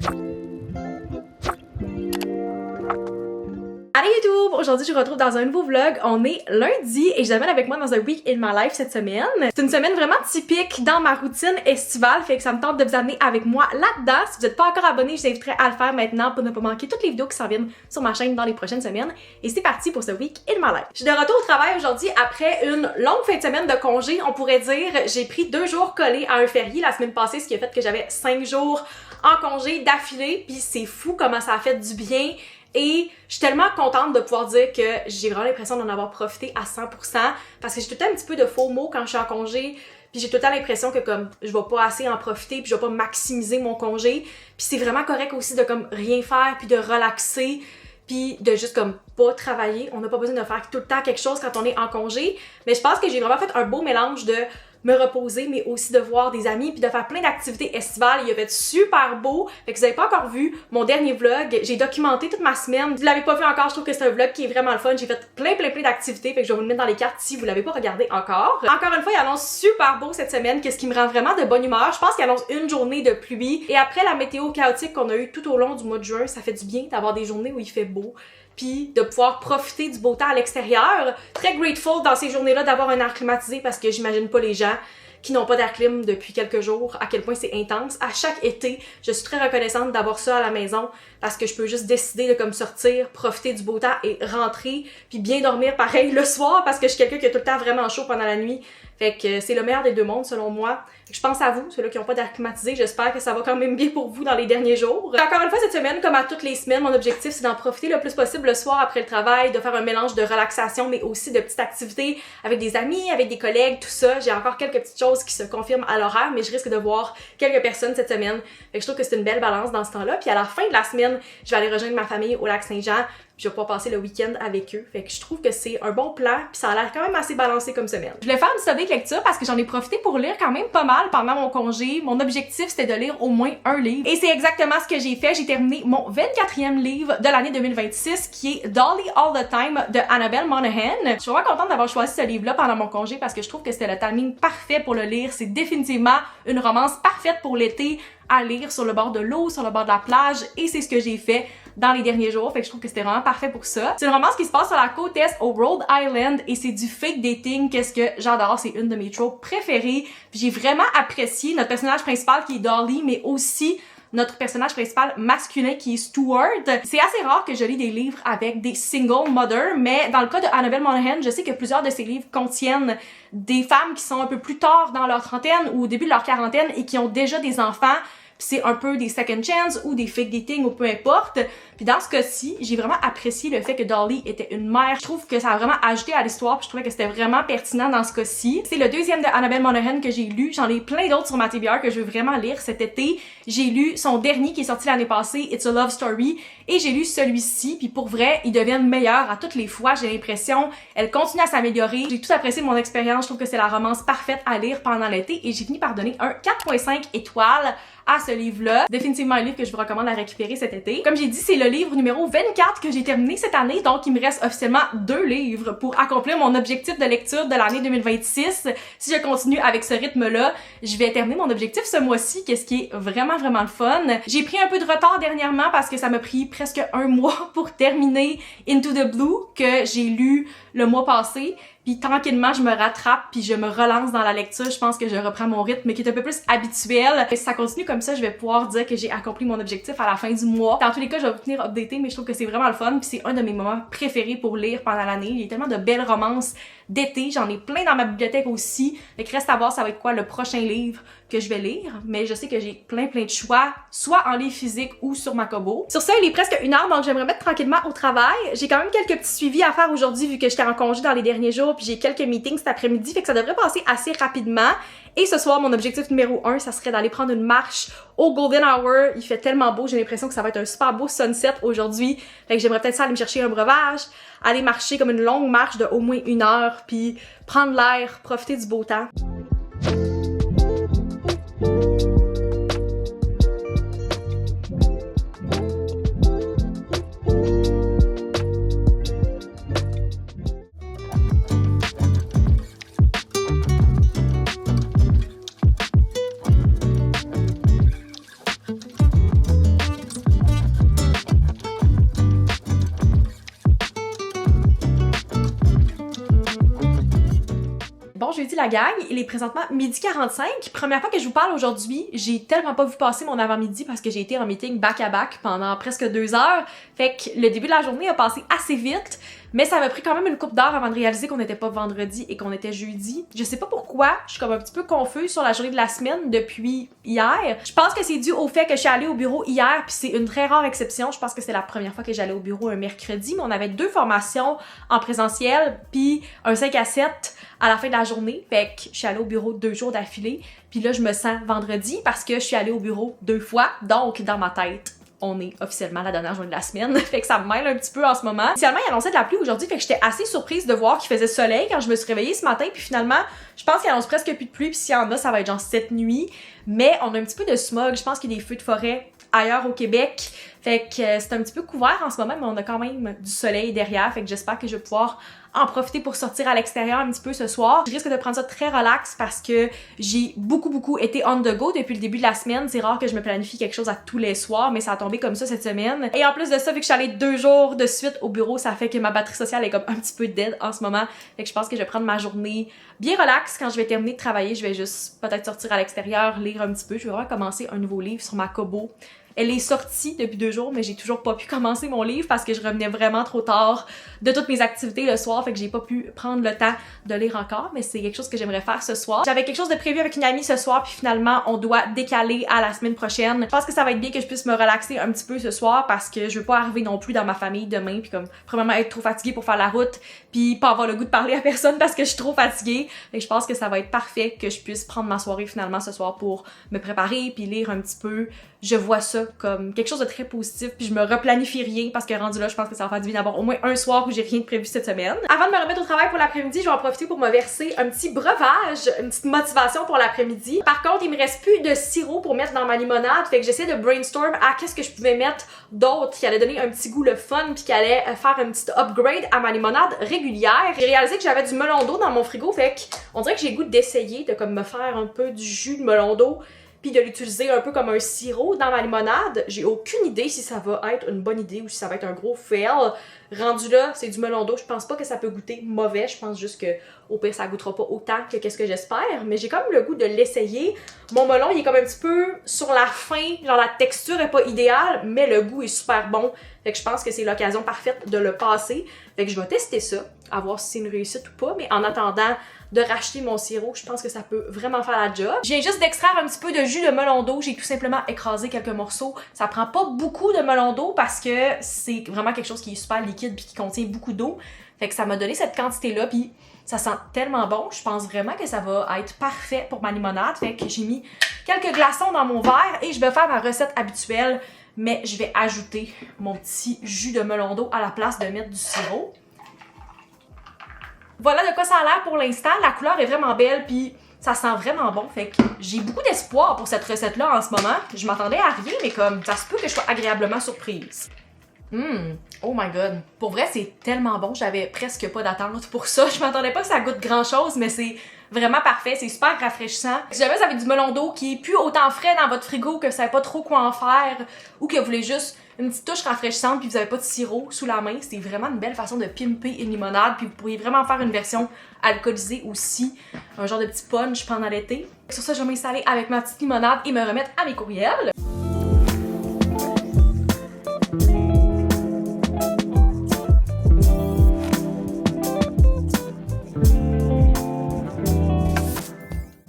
Allez YouTube! Aujourd'hui, je vous retrouve dans un nouveau vlog. On est lundi et je l'amène avec moi dans un week in my life cette semaine. C'est une semaine vraiment typique dans ma routine estivale, fait que ça me tente de vous amener avec moi là-dedans. Si vous n'êtes pas encore abonné, je vous inviterai à le faire maintenant pour ne pas manquer toutes les vidéos qui s'en viennent sur ma chaîne dans les prochaines semaines. Et c'est parti pour ce week in my life. Je suis de retour au travail aujourd'hui après une longue fin de semaine de congé, on pourrait dire. J'ai pris 2 jours collés à un férié la semaine passée, ce qui a fait que j'avais 5 jours en congé d'affilée, puis c'est fou comment ça a fait du bien. Et je suis tellement contente de pouvoir dire que j'ai vraiment l'impression d'en avoir profité à 100% parce que j'ai tout le temps un petit peu de faux mots quand je suis en congé, puis j'ai tout le temps l'impression que comme je vais pas assez en profiter, puis je vais pas maximiser mon congé, puis c'est vraiment correct aussi de comme rien faire, puis de relaxer, puis de juste comme pas travailler. On n'a pas besoin de faire tout le temps quelque chose quand on est en congé, mais je pense que j'ai vraiment fait un beau mélange de me reposer, mais aussi de voir des amis puis de faire plein d'activités estivales. Il a fait super beau. Fait que vous avez pas encore vu mon dernier vlog. J'ai documenté toute ma semaine. Si vous l'avez pas vu encore, je trouve que c'est un vlog qui est vraiment le fun. J'ai fait plein d'activités. Fait que je vais vous le mettre dans les cartes si vous l'avez pas regardé encore. Encore une fois, il annonce super beau cette semaine, qu'est-ce qui me rend vraiment de bonne humeur. Je pense qu'il annonce une journée de pluie. Et après la météo chaotique qu'on a eu tout au long du mois de juin, ça fait du bien d'avoir des journées où il fait beau, puis de pouvoir profiter du beau temps à l'extérieur. Très grateful dans ces journées-là d'avoir un air climatisé parce que j'imagine pas les gens qui n'ont pas d'air clim depuis quelques jours, à quel point c'est intense. À chaque été, je suis très reconnaissante d'avoir ça à la maison parce que je peux juste décider de comme sortir, profiter du beau temps et rentrer, puis bien dormir pareil le soir parce que je suis quelqu'un qui a tout le temps vraiment chaud pendant la nuit. Fait que c'est le meilleur des deux mondes selon moi. Je pense à vous, ceux-là qui n'ont pas d'air climatisé, j'espère que ça va quand même bien pour vous dans les derniers jours. Encore une fois cette semaine, comme à toutes les semaines, mon objectif c'est d'en profiter le plus possible le soir après le travail, de faire un mélange de relaxation mais aussi de petites activités avec des amis, avec des collègues, tout ça. J'ai encore quelques petites choses qui se confirment à l'horaire, mais je risque de voir quelques personnes cette semaine. Fait que je trouve que c'est une belle balance dans ce temps-là. Puis à la fin de la semaine, je vais aller rejoindre ma famille au Lac-Saint-Jean. Je vais pouvoir passer le week-end avec eux. Fait que je trouve que c'est un bon plan, puis ça a l'air quand même assez balancé comme semaine. Je voulais faire une study de lecture parce que j'en ai profité pour lire quand même pas mal pendant mon congé. Mon objectif, c'était de lire au moins un livre. Et c'est exactement ce que j'ai fait. J'ai terminé mon 24e livre de l'année 2026, qui est Dolly All the Time de Annabelle Monaghan. Je suis vraiment contente d'avoir choisi ce livre-là pendant mon congé parce que je trouve que c'était le timing parfait pour le lire. C'est définitivement une romance parfaite pour l'été à lire sur le bord de l'eau, sur le bord de la plage, et c'est ce que j'ai fait dans les derniers jours, fait que je trouve que c'était vraiment parfait pour ça. C'est une romance qui se passe sur la côte est au Rhode Island et c'est du fake dating, qu'est-ce que j'adore, c'est une de mes tropes préférées. J'ai vraiment apprécié notre personnage principal qui est Dolly, mais aussi notre personnage principal masculin qui est Stuart. C'est assez rare que je lis des livres avec des single mothers, mais dans le cas de Annabelle Monaghan, je sais que plusieurs de ces livres contiennent des femmes qui sont un peu plus tard dans leur trentaine ou au début de leur quarantaine et qui ont déjà des enfants. C'est un peu des second chance ou des fake dating ou peu importe. Puis dans ce cas-ci, j'ai vraiment apprécié le fait que Dolly était une mère. Je trouve que ça a vraiment ajouté à l'histoire, puis je trouvais que c'était vraiment pertinent dans ce cas-ci. C'est le deuxième de Annabelle Monaghan que j'ai lu. J'en ai plein d'autres sur ma TBR que je veux vraiment lire cet été. J'ai lu son dernier qui est sorti l'année passée, It's a Love Story, et j'ai lu celui-ci, puis pour vrai, ils deviennent meilleurs à toutes les fois, j'ai l'impression. Elle continue à s'améliorer. J'ai tout apprécié de mon expérience. Je trouve que c'est la romance parfaite à lire pendant l'été et j'ai fini par donner un 4.5 étoiles à ce livre-là. Définitivement un livre que je vous recommande à récupérer cet été. Comme j'ai dit, c'est le livre numéro 24 que j'ai terminé cette année, donc il me reste officiellement 2 livres pour accomplir mon objectif de lecture de l'année 2026. Si je continue avec ce rythme-là, je vais terminer mon objectif ce mois-ci, qu'est-ce qui est vraiment le fun. J'ai pris un peu de retard dernièrement parce que ça m'a pris presque un mois pour terminer Into the Blue, que j'ai lu le mois passé. Puis tranquillement, je me rattrape puis je me relance dans la lecture. Je pense que je reprends mon rythme qui est un peu plus habituel. Et si ça continue comme ça, je vais pouvoir dire que j'ai accompli mon objectif à la fin du mois. Dans tous les cas, je vais vous tenir updaté, mais je trouve que c'est vraiment le fun. Puis c'est un de mes moments préférés pour lire pendant l'année. Il y a tellement de belles romances d'été. J'en ai plein dans ma bibliothèque aussi. Fait que reste à voir ça va être quoi le prochain livre que je vais lire. Mais je sais que j'ai plein de choix, soit en livre physique ou sur ma Kobo. Sur ça, il est presque 1 heure, donc j'aimerais mettre tranquillement au travail. J'ai quand même quelques petits suivis à faire aujourd'hui vu que j'étais en congé dans les derniers jours, puis j'ai quelques meetings cet après-midi, fait que ça devrait passer assez rapidement. Et ce soir, mon objectif numéro 1, ça serait d'aller prendre une marche au Golden Hour. Il fait tellement beau, j'ai l'impression que ça va être un super beau sunset aujourd'hui. Fait que j'aimerais peut-être ça aller me chercher un breuvage, aller marcher comme une longue marche de au moins 1 heure, puis prendre l'air, profiter du beau temps. la gang, il est présentement 12h45. Première fois que je vous parle aujourd'hui, j'ai tellement pas vu passer mon avant-midi parce que j'ai été en meeting back-à-back pendant presque 2 heures. Fait que le début de la journée a passé assez vite, mais ça m'a pris quand même une couple d'heures avant de réaliser qu'on n'était pas vendredi et qu'on était jeudi. Je sais pas pourquoi, je suis comme un petit peu confuse sur la journée de la semaine depuis hier. Je pense que c'est dû au fait que je suis allée au bureau hier, puis c'est une très rare exception. Je pense que c'est la première fois que j'allais au bureau un mercredi, mais on avait 2 formations en présentiel, puis un 5 à 7 à la fin de la journée. Fait que je suis allée au bureau 2 jours d'affilée, puis là je me sens vendredi parce que je suis allée au bureau 2 fois, donc dans ma tête on est officiellement la dernière journée de la semaine, fait que ça me mêle un petit peu en ce moment. Initialement, il annonçait de la pluie aujourd'hui, fait que j'étais assez surprise de voir qu'il faisait soleil quand je me suis réveillée ce matin, puis finalement, je pense qu'il annonce presque plus de pluie, puis s'il y en a, ça va être genre cette nuit, mais on a un petit peu de smog, je pense qu'il y a des feux de forêt ailleurs au Québec, fait que c'est un petit peu couvert en ce moment, mais on a quand même du soleil derrière, fait que j'espère que je vais pouvoir en profiter pour sortir à l'extérieur un petit peu ce soir. Je risque de prendre ça très relax parce que j'ai beaucoup été on the go depuis le début de la semaine. C'est rare que je me planifie quelque chose à tous les soirs, mais ça a tombé comme ça cette semaine. Et en plus de ça, vu que je suis allée 2 jours de suite au bureau, ça fait que ma batterie sociale est comme un petit peu dead en ce moment. Fait que je pense que je vais prendre ma journée bien relax. Quand je vais terminer de travailler, je vais juste peut-être sortir à l'extérieur, lire un petit peu. Je vais vraiment commencer un nouveau livre sur ma Kobo. Elle est sortie depuis 2 jours, mais j'ai toujours pas pu commencer mon livre parce que je revenais vraiment trop tard de toutes mes activités le soir, fait que j'ai pas pu prendre le temps de lire encore, mais c'est quelque chose que j'aimerais faire ce soir. J'avais quelque chose de prévu avec une amie ce soir, puis finalement, on doit décaler à la semaine prochaine. Je pense que ça va être bien que je puisse me relaxer un petit peu ce soir parce que je veux pas arriver non plus dans ma famille demain, puis comme premièrement être trop fatiguée pour faire la route, puis pas avoir le goût de parler à personne parce que je suis trop fatiguée. Fait que je pense que ça va être parfait que je puisse prendre ma soirée finalement ce soir pour me préparer puis lire un petit peu. Je vois ça comme quelque chose de très positif, puis je me replanifie rien parce que rendu là, je pense que ça va faire du bien d'avoir au moins un soir où j'ai rien de prévu cette semaine. Avant de me remettre au travail pour l'après-midi, je vais en profiter pour me verser un petit breuvage, une petite motivation pour l'après-midi. Par contre, il me reste plus de sirop pour mettre dans ma limonade, fait que j'essaie de brainstorm à qu'est-ce que je pouvais mettre d'autre qui allait donner un petit goût le fun puis qui allait faire un petit upgrade à ma limonade régulière. J'ai réalisé que j'avais du melon d'eau dans mon frigo, fait que on dirait que j'ai le goût d'essayer de comme me faire un peu du jus de melon d'eau puis de l'utiliser un peu comme un sirop dans ma limonade. J'ai aucune idée si ça va être une bonne idée ou si ça va être un gros fail. Rendu là, c'est du melon d'eau. Je pense pas que ça peut goûter mauvais. Je pense juste que au pire, ça goûtera pas autant que qu'est-ce que j'espère. Mais j'ai quand même le goût de l'essayer. Mon melon, il est comme un petit peu sur la fin. Genre la texture est pas idéale, mais le goût est super bon. Fait que je pense que c'est l'occasion parfaite de le passer. Fait que je vais tester ça, à voir si c'est une réussite ou pas. Mais en attendant de racheter mon sirop, je pense que ça peut vraiment faire la job. Je viens juste d'extraire un petit peu de jus de melon d'eau. J'ai tout simplement écrasé quelques morceaux. Ça prend pas beaucoup de melon d'eau parce que c'est vraiment quelque chose qui est super liquide puis qui contient beaucoup d'eau. Fait que ça m'a donné cette quantité-là, puis ça sent tellement bon. Je pense vraiment que ça va être parfait pour ma limonade. Fait que j'ai mis quelques glaçons dans mon verre et je vais faire ma recette habituelle, mais je vais ajouter mon petit jus de melon d'eau à la place de mettre du sirop. Voilà de quoi ça a l'air pour l'instant. La couleur est vraiment belle, puis ça sent vraiment bon. Fait que j'ai beaucoup d'espoir pour cette recette-là en ce moment. Je m'attendais à rien, mais comme ça se peut que je sois agréablement surprise. Oh my god. Pour vrai, c'est tellement bon. J'avais presque pas d'attente pour ça. Je m'attendais pas que ça goûte grand-chose, mais c'est vraiment parfait. C'est super rafraîchissant. Si jamais vous avez du melon d'eau qui est plus autant frais dans votre frigo, que vous savez pas trop quoi en faire, ou que vous voulez juste une petite touche rafraîchissante puis vous avez pas de sirop sous la main, c'est vraiment une belle façon de pimper une limonade, puis vous pourriez vraiment faire une version alcoolisée aussi, un genre de petit punch pendant l'été. Sur ça, je vais m'installer avec ma petite limonade et me remettre à mes courriels.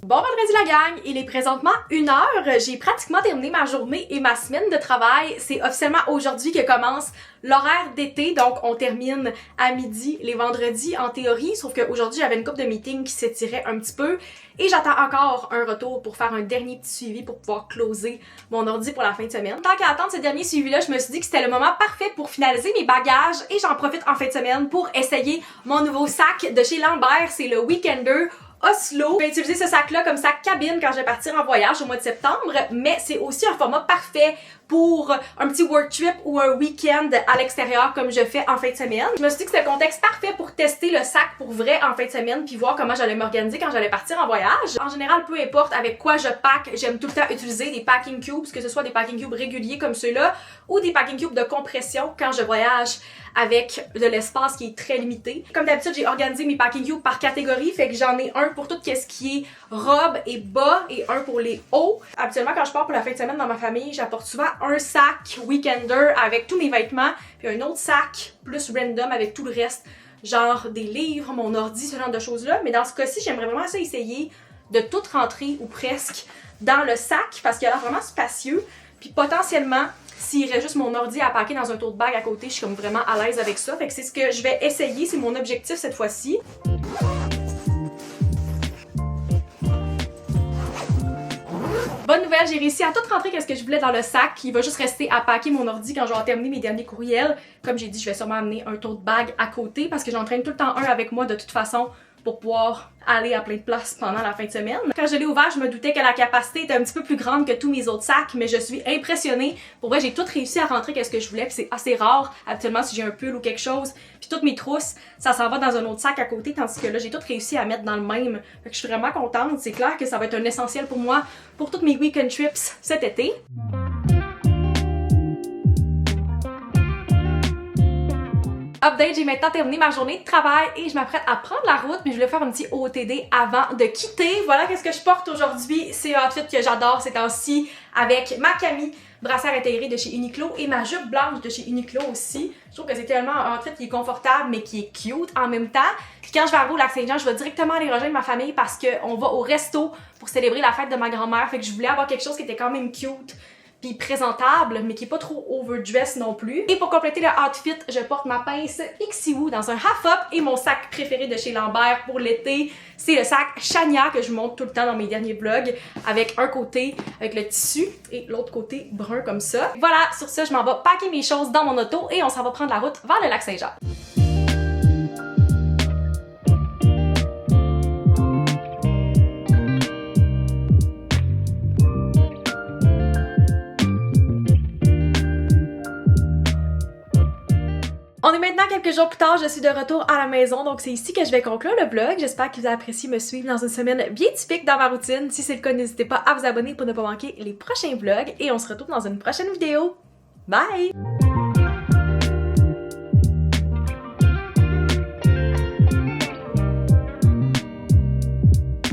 Bon vendredi la gang, il est présentement 1h, j'ai pratiquement terminé ma journée et ma semaine de travail. C'est officiellement aujourd'hui que commence l'horaire d'été, donc on termine à midi les vendredis en théorie, sauf qu'aujourd'hui j'avais une couple de meetings qui s'étiraient un petit peu et j'attends encore un retour pour faire un dernier petit suivi pour pouvoir closer mon ordi pour la fin de semaine. Tant qu'à attendre ce dernier suivi-là, je me suis dit que c'était le moment parfait pour finaliser mes bagages et j'en profite en fin de semaine pour essayer mon nouveau sac de chez Lambert, c'est le Weekender Oslo. Je vais utiliser ce sac-là comme sac cabine quand je vais partir en voyage au mois de septembre, mais c'est aussi un format parfait pour un petit work trip ou un week-end à l'extérieur comme je fais en fin de semaine. Je me suis dit que c'était le contexte parfait pour tester le sac pour vrai en fin de semaine puis voir comment j'allais m'organiser quand j'allais partir en voyage. En général, peu importe avec quoi je pack, j'aime tout le temps utiliser des packing cubes, que ce soit des packing cubes réguliers comme ceux-là ou des packing cubes de compression quand je voyage avec de l'espace qui est très limité. Comme d'habitude, j'ai organisé mes packing cubes par catégorie, fait que j'en ai un pour tout ce qui est robe et bas et un pour les hauts. Habituellement, quand je pars pour la fin de semaine dans ma famille, j'apporte souvent un sac weekender avec tous mes vêtements, puis un autre sac plus random avec tout le reste, genre des livres, mon ordi, ce genre de choses-là. Mais dans ce cas-ci, j'aimerais vraiment ça essayer de tout rentrer ou presque dans le sac parce qu'il a l'air vraiment spacieux, puis potentiellement s'il reste juste mon ordi à packer dans un tote bag à côté, je suis comme vraiment à l'aise avec ça. Fait que c'est ce que je vais essayer, c'est mon objectif cette fois-ci. Bonne nouvelle, j'ai réussi à tout rentrer qu'est-ce que je voulais dans le sac. Il va juste rester à packer mon ordi quand je vais terminer mes derniers courriels. Comme j'ai dit, je vais sûrement amener un tote bag à côté parce que j'entraîne tout le temps un avec moi de toute façon pour pouvoir aller à plein de places pendant la fin de semaine. Quand je l'ai ouvert, je me doutais que la capacité était un petit peu plus grande que tous mes autres sacs, mais je suis impressionnée. Pour vrai, j'ai tout réussi à rentrer qu'est-ce que je voulais, puis c'est assez rare. Habituellement, si j'ai un pull ou quelque chose, puis toutes mes trousses, ça s'en va dans un autre sac à côté, tandis que là, j'ai tout réussi à mettre dans le même. Fait que je suis vraiment contente. C'est clair que ça va être un essentiel pour moi pour toutes mes weekend trips cet été. Update, j'ai maintenant terminé ma journée de travail et je m'apprête à prendre la route, mais je voulais faire un petit OOTD avant de quitter. Voilà qu'est-ce que je porte aujourd'hui. C'est un outfit que j'adore ces temps-ci avec ma Camille, brassière intégrée de chez Uniqlo et ma jupe blanche de chez Uniqlo aussi. Je trouve que c'est tellement un outfit qui est confortable mais qui est cute en même temps. Puis quand je vais arriver au Lac-Saint-Jean, je vais directement aller rejoindre ma famille parce qu'on va au resto pour célébrer la fête de ma grand-mère. Fait que je voulais avoir quelque chose qui était quand même cute puis présentable, mais qui est pas trop overdress non plus. Et pour compléter le outfit, je porte ma pince Pixiwoo dans un half-up et mon sac préféré de chez Lambert pour l'été, c'est le sac Shania que je vous montre tout le temps dans mes derniers vlogs, avec un côté avec le tissu et l'autre côté brun comme ça. Voilà, sur ça, je m'en vais packer mes choses dans mon auto et on s'en va prendre la route vers le Lac-Saint-Jean. On est maintenant quelques jours plus tard, je suis de retour à la maison, donc c'est ici que je vais conclure le vlog. J'espère que vous avez apprécié me suivre dans une semaine bien typique dans ma routine. Si c'est le cas, n'hésitez pas à vous abonner pour ne pas manquer les prochains vlogs et on se retrouve dans une prochaine vidéo. Bye!